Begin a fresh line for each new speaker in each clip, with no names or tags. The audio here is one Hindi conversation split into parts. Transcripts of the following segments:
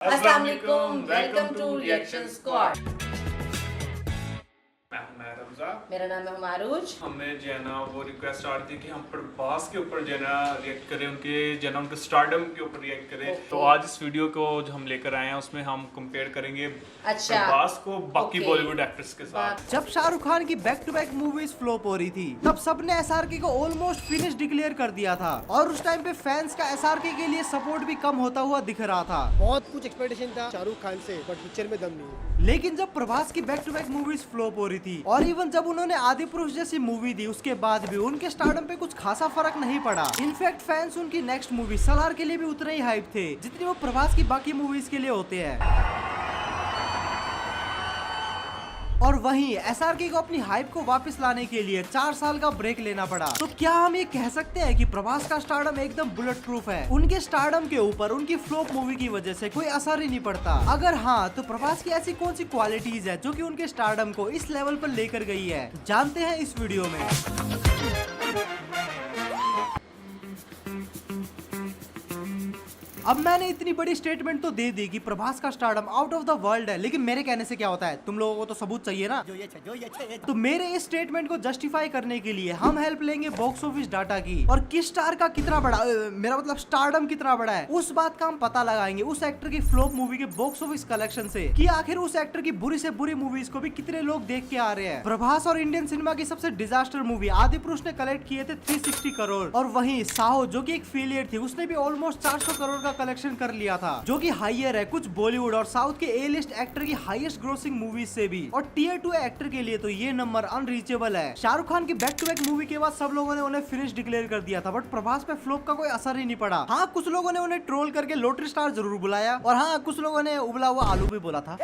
अस्सलाम वालेकुम, वेलकम टू रिएक्शन स्क्वाड।
मैं रमजा।
मेरा नाम है मारूज।
हमें जो है ना वो रिक्वेस्ट आ रही थी कि हम प्रभास के ऊपर जो है ना रिएक्ट करें, उनके जो है ना उनके स्टारडम के ऊपर रिएक्ट करें।
Okay.
तो आज इस वीडियो को जो हम लेकर आए हैं उसमें हम कंपेयर करेंगे
अच्छा।
प्रभास को बाकी
Okay.
बॉलीवुड एक्ट्रेस के साथ।
जब शाहरुख खान की back to back movies flop हो रही थी तब सबने एसआरके को ऑलमोस्ट फिनिश डिक्लेयर कर दिया था और उस टाइम पे फैंस का एसआरके के लिए सपोर्ट भी कम होता हुआ दिख रहा था।
बहुत कुछ एक्सपेक्टेशन था शाहरुख खान से, बट पिक्चर में दम नहीं है।
लेकिन जब प्रभास की back to back movies flop हो रही थी और इवन जब उन्होंने आदि पुरुष जैसी मूवी दी उसके बाद भी उनके स्टारडम पे कुछ खासा फर्क नहीं पड़ा। इनफैक्ट फैंस उनकी नेक्स्ट मूवी सलार के लिए भी उतने ही हाइप थे जितने वो प्रभास की बाकी मूवीज के लिए होते हैं। और वहीं एसआरके को अपनी हाइप को वापस लाने के लिए 4 साल का ब्रेक लेना पड़ा। तो क्या हम ये कह सकते हैं कि प्रभास का स्टारडम एकदम बुलेट प्रूफ है? उनके स्टारडम के ऊपर उनकी फ्लॉप मूवी की वजह से कोई असर ही नहीं पड़ता। अगर हाँ तो प्रभास की ऐसी कौन सी क्वालिटीज है जो कि उनके स्टारडम को इस लेवल पर लेकर गई है, जानते हैं इस वीडियो में। अब मैंने इतनी बड़ी स्टेटमेंट तो दे दी कि प्रभास का stardom out of the world है, लेकिन मेरे कहने से क्या होता है? तुम लोगों को तो सबूत चाहिए ना। तो मेरे इस स्टेटमेंट को जस्टिफाई करने के लिए हम हेल्प लेंगे बॉक्स ऑफिस डाटा की और किस स्टार का कितना बड़ा मेरा मतलब स्टारडम कितना बड़ा है उस बात का हम पता लगाएंगे उस एक्टर की फ्लॉप मूवी के बॉक्स ऑफिस कलेक्शन से कि आखिर उस एक्टर की बुरी से बुरी मूवीज को भी कितने लोग देख के आ रहे हैं। प्रभास और इंडियन सिनेमा की सबसे डिजास्टर मूवी आदि पुरुष ने कलेक्ट किए थे 360 करोड़ और वहीं साहो जो कि एक फेलियर थी उसने भी ऑलमोस्ट 400 करोड़ का कलेक्शन कर लिया था, जो कि हाईयर है कुछ बॉलीवुड और साउथ के ए लिस्ट एक्टर की हाईएस्ट ग्रोसिंग मूवीज से भी। और टियर 2 एक्टर के लिए तो ये नंबर अनरीचेबल है। शाहरुख खान की बैक टू बैक मूवी के बाद सब लोगों ने उन्हें फिनिश डिक्लेयर कर दिया था, बट प्रभास पे फ्लॉप का कोई असर ही नहीं पड़ा। हाँ, कुछ लोगों ने उन्हें ट्रोल करके लोटरी स्टार जरूर बुलाया और हाँ, कुछ लोगों ने उबला हुआ आलू भी बोला था।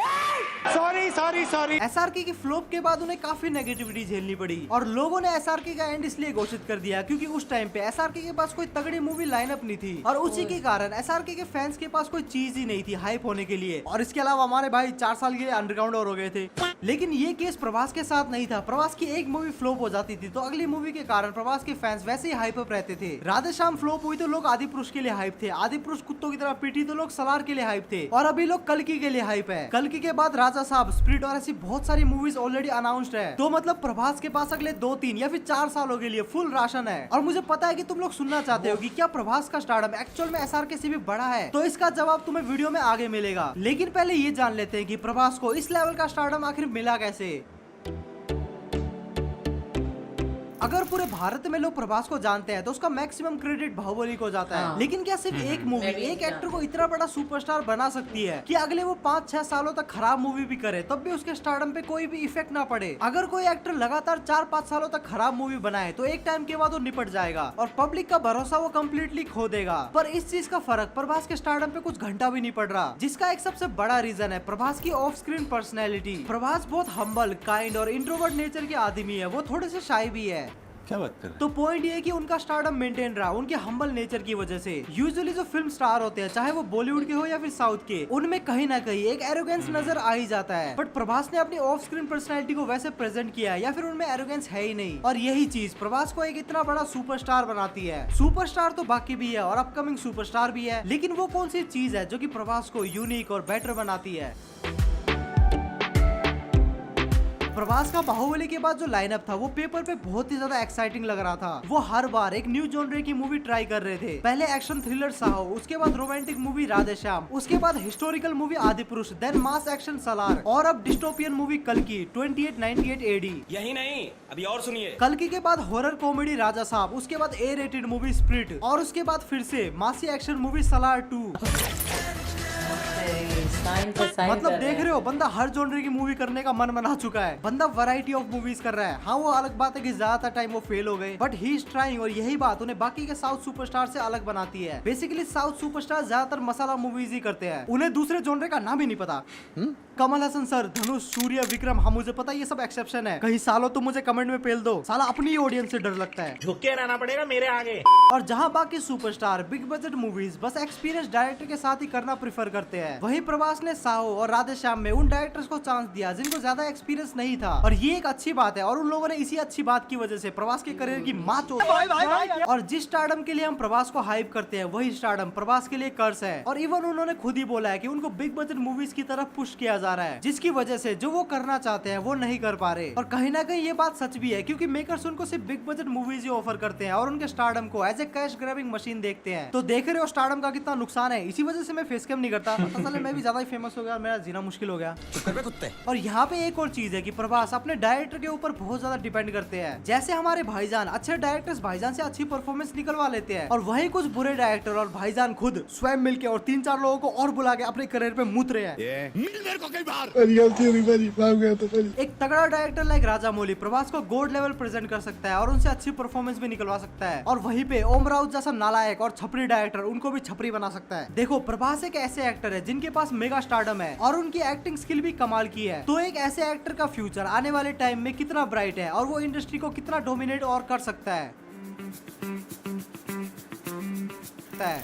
सॉरी। एसआरके की फ्लॉप के बाद उन्हें काफी नेगेटिविटी झेलनी पड़ी और लोगों ने एसआरके का एंड इसलिए घोषित कर दिया क्योंकि उस टाइम पे एसआरके के पास कोई तगड़ी मूवी लाइनअप नहीं थी और उसी के कारण एसआरके के फैंस के पास कोई चीज ही नहीं थी हाइप होने के लिए। और इसके अलावा हमारे भाई 4 साल के लिए अंडरग्राउंड और हो गए थे। लेकिन ये केस प्रभास के साथ नहीं था। प्रभास की एक मूवी फ्लॉप हो जाती थी तो अगली मूवी के कारण प्रभास के फैंस वैसे ही हाइप अप रहते थे। राधेश्याम फ्लॉप हुई तो लोग आदि पुरुष के लिए हाइप थे, आदि पुरुष कुत्तों की तरह पीटी तो लोग सलार के लिए हाइप थे और अभी लोग कल्कि के लिए हाइप है। कल्कि के बाद राजा साहब, स्पिरिट और ऐसी बहुत सारी मूवीज ऑलरेडी अनाउंस्ड है। तो मतलब प्रभास के पास अगले 2-3 या फिर 4 सालों के लिए फुल राशन है। और मुझे पता है कि तुम लोग सुनना चाहते हो कि क्या प्रभास का स्टारडम एक्चुअल में एसआरके से भी बड़ा है, तो इसका जवाब तुम्हें वीडियो में आगे मिलेगा। लेकिन पहले ये जान लेते हैं कि प्रभास को इस लेवल का स्टारडम आखिर मिला कैसे। अगर पूरे भारत में लोग प्रभास को जानते हैं तो उसका मैक्सिमम क्रेडिट बाहुबली को जाता है। लेकिन क्या सिर्फ एक मूवी एक एक्टर को इतना बड़ा सुपरस्टार बना सकती है कि अगले वो 5-6 सालों तक खराब मूवी भी करे तब भी उसके स्टारडम पे कोई भी इफेक्ट ना पड़े? अगर कोई एक्टर लगातार 4-5 सालों तक खराब मूवी बनाए तो एक टाइम के बाद वो निपट जाएगा और पब्लिक का भरोसा वो कम्प्लीटली खो देगा। पर इस चीज का फर्क प्रभास के स्टारडम पे कुछ घंटा भी नहीं पड़ रहा, जिसका एक सबसे बड़ा रीजन है प्रभास की ऑफ स्क्रीन पर्सनैलिटी। प्रभास बहुत हम्बल, काइंड और इंट्रोवर्ट नेचर के आदमी है। वो थोड़े से शाय भी है।
क्या बात कर रहे?
तो पॉइंट ये है कि उनका स्टारडम मेंटेन रहा उनके हम्बल नेचर की वजह से। यूजुअली जो फिल्म स्टार होते हैं चाहे वो बॉलीवुड के हो या फिर साउथ के, उनमें कहीं ना कहीं एक एरोगेंस नजर आ ही जाता है। बट प्रभास ने अपनी ऑफ स्क्रीन पर्सनैलिटी को वैसे प्रेजेंट किया है या फिर उनमें एरोगेंस है ही नहीं और यही चीज प्रभास को एक इतना बड़ा सुपरस्टार बनाती है। सुपरस्टार तो बाकी भी है और अपकमिंग सुपरस्टार भी है, लेकिन वो कौन सी चीज है जो कि प्रभास को यूनिक और बेटर बनाती है? प्रभास का बाहुबली के बाद जो लाइनअप था वो पेपर पे बहुत ही ज्यादा एक्साइटिंग लग रहा था। वो हर बार एक न्यू जॉनर की मूवी ट्राई कर रहे थे। पहले एक्शन थ्रिलर साहो, उसके बाद रोमांटिक मूवी राधेश्याम, उसके बाद हिस्टोरिकल मूवी आदि पुरुष, देन मास एक्शन सलार और अब डिस्टोपियन मूवी कल्कि 2898 AD।
यही नहीं, अभी और सुनिए।
कल्कि के बाद हॉरर कॉमेडी राजा साहब, उसके बाद ए रेटेड मूवी स्पिरिट और उसके बाद फिर से मासी एक्शन मूवी सलार 2। मतलब देख रहे हो, बंदा हर जॉनर की मूवी करने का मन बना चुका है। बंदा वैरायटी ऑफ मूवीज कर रहा है। हाँ, वो अलग बात है कि ज्यादातर टाइम वो फेल हो गए, बट ही इज ट्राइंग और यही बात उन्हें बाकी के साउथ सुपरस्टार से अलग बनाती है। बेसिकली साउथ सुपरस्टार ज्यादातर मसाला मूवीज ही करते हैं, उन्हें दूसरे जॉनर का नाम ही नहीं पता। कमल हसन सर, धनुष, सूर्य, विक्रम, हाँ मुझे पता ये सब एक्सेप्शन है। कहीं सालों तो मुझे कमेंट में पेल दो, साला अपनी ही ऑडियंस से डर लगता है।
झुक के रहना पड़ेगा मेरे आगे।
और जहाँ बाकी सुपरस्टार बिग बजट मूवीज बस एक्सपीरियंस डायरेक्टर के साथ ही करना प्रेफर करते हैं, वहीं प्रभास ने साहो और राधेश्याम में उन डायरेक्टर्स को चांस दिया जिनको ज्यादा एक्सपीरियंस नहीं था, और ये एक अच्छी बात है। और उन लोगों ने इसी अच्छी बात की वजह से प्रभास के करियर की माँ चोट। और जिस स्टारडम के लिए हम प्रभास को हाइप करते हैं वही स्टारडम प्रभास के लिए कर्स है। और इवन उन्होंने खुद ही बोला है कि उनको बिग बजट मूवीज की तरफ पुश किया जा रहा है, जिसकी वजह से जो वो करना चाहते हैं वो नहीं कर पा रहे। और कहीं ना कहीं ये बात सच भी है, क्योंकि मेकर्स उनको सिर्फ बिग बजट मूवीज ही ऑफर करते हैं और उनके स्टारडम को as a cash grabbing machine देखते हैं। तो देख रहे हो स्टारडम का कितना नुकसान है। इसी वजह से मैं फेस कैम नहीं करता, असल मैं भी ज्यादा ही फेमस हो गया, मेरा जीना मुश्किल हो गया। और यहाँ पे एक और चीज है कि प्रभास अपने डायरेक्टर के ऊपर बहुत ज्यादा डिपेंड करते हैं। जैसे हमारे भाईजान, अच्छे डायरेक्टर्स भाईजान से अच्छी परफॉर्मेंस निकलवा लेते हैं, और वही कुछ बुरे डायरेक्टर और भाईजान खुद स्वयं मिलके और 3-4 लोगों को और बुला के अपने करियर पे मूत रहे हैं। एक तगड़ा डायरेक्टर लाइक राजा मौली प्रभास को गोल्ड लेवल प्रेजेंट कर सकता है और उनसे अच्छी परफॉर्मेंस भी निकलवा सकता है। और वहीं पे ओम राउत जैसा नालायक और छपरी डायरेक्टर उनको भी छपरी बना सकता है। देखो प्रभास एक ऐसे एक्टर है जिनके पास मेगा स्टारडम है और उनकी एक्टिंग स्किल भी कमाल की है। तो एक ऐसे एक्टर का फ्यूचर आने वाले टाइम में कितना ब्राइट है और वो इंडस्ट्री को कितना डोमिनेट और कर सकता है।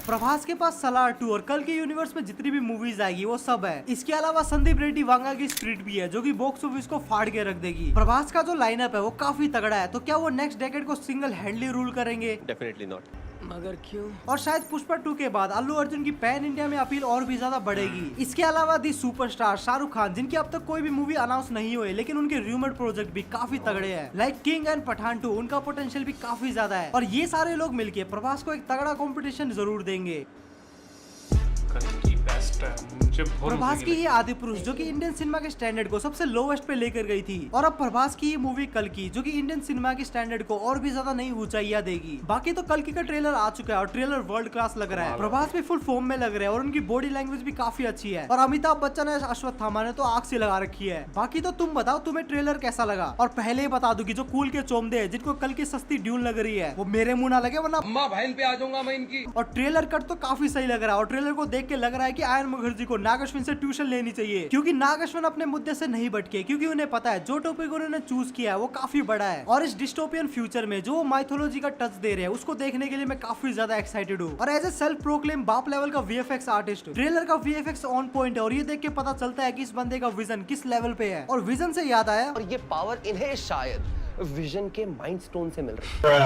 प्रभास के पास सलार 2 और कल के यूनिवर्स में जितनी भी मूवीज आएगी वो सब है। इसके अलावा संदीप रेड्डी वांगा की स्प्रिट भी है जो कि बॉक्स ऑफिस को फाड़ के रख देगी। प्रभास का जो लाइनअप है वो काफी तगड़ा है। तो क्या वो नेक्स्ट डेकेड को सिंगल हैंडली रूल करेंगे?
Definitely not.
मगर क्यों?
और शायद पुष्पा 2 के बाद अल्लू अर्जुन की पैन इंडिया में अपील और भी ज्यादा बढ़ेगी। इसके अलावा दी सुपरस्टार शाहरुख खान, जिनकी अब तक कोई भी मूवी अनाउंस नहीं हुई लेकिन उनके रूमर्ड प्रोजेक्ट भी काफी तगड़े हैं, लाइक किंग एंड पठान 2, उनका पोटेंशियल भी काफी ज्यादा है। और ये सारे लोग मिलके प्रभास को एक तगड़ा कंपटीशन जरूर देंगे। प्रभास की ये आदि पुरुष जो कि इंडियन सिनेमा के स्टैंडर्ड को सबसे लोवेस्ट पे लेकर गई थी, और अब प्रभास की ये मूवी कल की जो कि इंडियन सिनेमा के स्टैंडर्ड को और भी ज्यादा नई ऊंचाइयां देगी। बाकी तो कल की का ट्रेलर आ चुका है और ट्रेलर वर्ल्ड क्लास लग रहा है। प्रभास भी फुल फॉर्म में लग रहे हैं और उनकी बॉडी लैंग्वेज भी काफी अच्छी है। और अमिताभ बच्चन है अश्वत्थामा ने तो आग से लगा रखी है। बाकी तो तुम बताओ तुम्हें ट्रेलर कैसा लगा। और पहले ही बता दूं कि जो कूल के चोमदे हैं जिनको कल की सस्ती ड्यून लग रही है वो मेरे मुंह ना लगे वरना अम्मा बहन पे आ जाऊंगा मैं इनकी। और ट्रेलर कट तो काफी सही लग रहा है और ट्रेलर को देख के लग रहा है कि आयन मुखर्जी को नाग अश्विन से ट्यूशन लेनी चाहिए, क्योंकि नाग अश्विन अपने मुद्दे से नहीं भटके, क्योंकि उन्हें पता है जो टॉपिक उन्होंने चूज किया है वो काफी बड़ा है। और इस डिस्टोपियन फ्यूचर में जो माइथोलॉजी का टच दे रहे हैं उसको देखने के लिए मैं काफी ज्यादा एक्साइटेड हूँ। और एज ए सेल्फ प्रोक्लेम बाप लेवल का वीएफएक्स आर्टिस्ट, ट्रेलर का वीएफएक्स ऑन पॉइंट है और ये देख के पता चलता है कि इस बंदे का विजन किस लेवल पे है। और विजन से याद आया,
और ये पावर इन्हें शायद विजन के माइंडस्टोन से मिल रही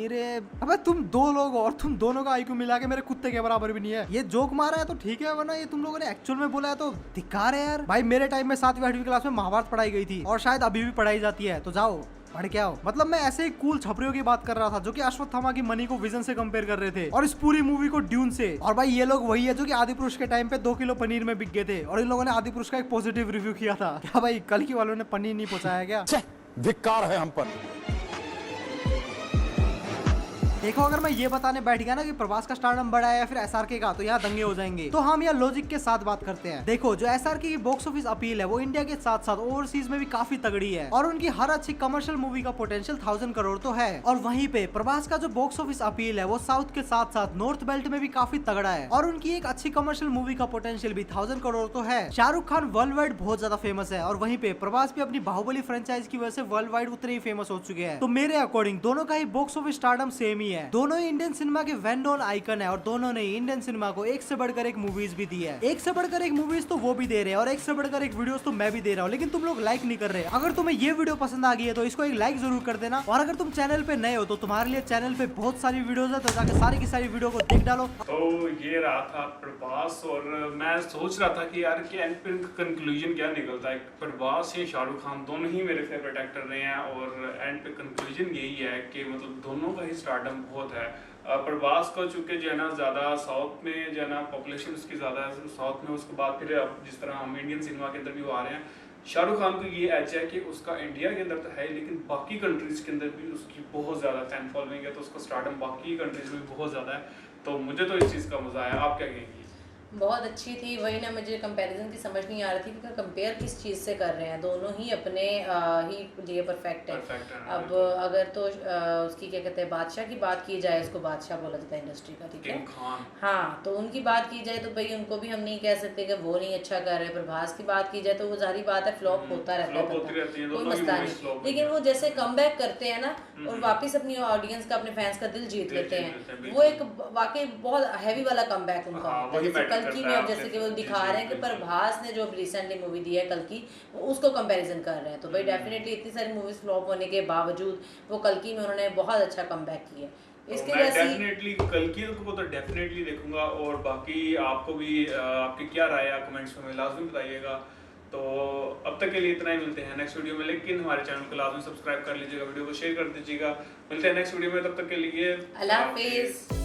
है।
अबे तुम दो लोग हो और तुम दोनों का आईक्यू मिला के मेरे कुत्ते के बराबर भी नहीं है। ये जोक मारा है तो ठीक है, वरना ये तुम लोगों ने एक्चुअल में बोला है तो धिक्कार है यार। भाई मेरे टाइम में 7वीं 8वीं क्लास में महाभारत पढ़ाई गई थी और शायद अभी भी पढ़ाई जाती है, तो जाओ पढ़ के आओ। मतलब मैं ऐसे ही कूल छपरियों की बात कर रहा था जो कि अश्वत्थामा की मनी को विजन से कंपेयर कर रहे थे और इस पूरी मूवी को ड्यून से। और भाई ये लोग वही है जो कि आदि पुरुष के टाइम पे 2 किलो पनीर में बिक गए थे और इन लोगों ने आदि पुरुष का एक पॉजिटिव रिव्यू किया था। क्या भाई कल की वालों ने पनीर नहीं पहुंचाया क्या?
धिक्कार है हम पर।
देखो अगर मैं ये बताने बैठ गया ना कि प्रभास का स्टारडम बड़ा है या फिर एसआरके का, तो यहाँ दंगे हो जाएंगे। तो हम यहाँ लॉजिक के साथ बात करते हैं। देखो जो एसआरके की बॉक्स ऑफिस अपील है वो इंडिया के साथ साथ ओवरसीज में भी काफी तगड़ी है और उनकी हर अच्छी कमर्शियल मूवी का पोटेंशियल 1000 करोड़ तो है। और वहीं पे प्रभास का जो बॉक्स ऑफिस अपील है वो साउथ के साथ साथ नॉर्थ बेल्ट में भी काफी तगड़ा है और उनकी एक अच्छी कमर्शियल मूवी का पोटेंशियल भी 1000 करोड़ तो है। शाहरुख खान वर्ल्ड वाइड बहुत ज्यादा फेमस है और वहीं पे प्रभास भी अपनी बाहुबली फ्रेंचाइज की वजह से वर्ल्ड वाइड उतने ही फेमस हो चुके हैं। तो मेरे अकॉर्डिंग दोनों का ही बॉक्स ऑफिस स्टारडम सेम ही है। दोनों ही इंडियन सिनेमा के वेल नोन आइकन है और दोनों ने इंडियन सिनेमा को एक से बढ़कर एक मूवीज भी दी है। एक से बढ़कर एक मूवीज तो वो भी दे रहे हैं और एक से बढ़कर एक वीडियोस तो मैं भी दे रहा हूँ, लेकिन तुम लोग लाइक नहीं कर रहे। अगर तुम्हें ये वीडियो पसंद आ गई है तो इसको एक लाइक जरूर कर देना। और अगर तुम चैनल पे नए हो तो तुम्हारे लिए चैनल पे बहुत सारी वीडियोस है, तो जाकर सारी की सारी वीडियो को देख डालो।
तो ये रहा था प्रभास और मैं सोच रहा था कि यार कि एंड पे कंक्लूजन क्या निकलता है। प्रभास या शाहरुख खान दोनों ही मेरे फेवरेट एक्टर रहे हैं और एंड पे कंक्लूजन यही है कि मतलब दोनों का ही स्टारडम बहुत है। प्रभास को चूंकि जो है ना ज़्यादा साउथ में जो है ना पॉपुलेशन उसकी ज़्यादा है साउथ में, उसके बाद फिर अब जिस तरह हम इंडियन सिनेमा के अंदर भी वो आ रहे हैं। शाहरुख खान को ये एज है कि उसका इंडिया के अंदर तो है लेकिन बाकी कंट्रीज़ के अंदर भी उसकी बहुत ज़्यादा फैन फॉलोइंग है, तो उसका स्टारडम बाकी कंट्रीज़ में बहुत ज़्यादा है। तो मुझे तो इस चीज़ का मज़ा आया। आप क्या कहेंगी?
बहुत अच्छी थी। वही ना, मुझे कंपैरिजन की समझ नहीं आ रही थी कि कंपेयर किस चीज़ से कर रहे हैं। दोनों ही अपने ही लिए परफेक्ट है। अब अगर तो उसकी क्या कहते हैं बादशाह की बात की जाए, उसको बादशाह बोला जाता है इंडस्ट्री का, ठीक है हाँ, तो उनकी बात की जाए तो भाई उनको भी हम नहीं कह सकते कि वो नहीं अच्छा कर रहे। प्रभास की बात की जाए तो वो जारी बात है फ्लॉप होता रहता है, कोई मसला नहीं, लेकिन वो जैसे कमबैक करते हैं ना और वापस अपनी ऑडियंस का अपने फैंस का दिल जीत लेते हैं, वो एक वाकई बहुत हैवी वाला कमबैक उनका होता है। कल्कि में अब जैसे कि वो दिखा रहे हैं कि प्रभास ने जो रिसेंटली मूवी दी है कल्कि, उसको कंपैरिजन कर रहे हैं। तो भाई डेफिनेटली इतनी सारी मूवीज फ्लॉप होने के बावजूद वो कल्कि में उन्होंने बहुत अच्छा कमबैक किया। इसके
मैं
जैसी
डेफिनेटली कल्कि को तो डेफिनेटली देखूंगा। और बाकी आपको भी आपकी क्या राय है कमेंट्स में लाजमी बताइएगा। तो अब तक के लिए इतना ही, मिलते हैं नेक्स्ट वीडियो में। लेकिन हमारे चैनल को लाजमी सब्सक्राइब कर लीजिएगा, वीडियो को शेयर कर दीजिएगा। मिलते हैं नेक्स्ट वीडियो में, तब तक के लिए
अल्लाह हाफिज़।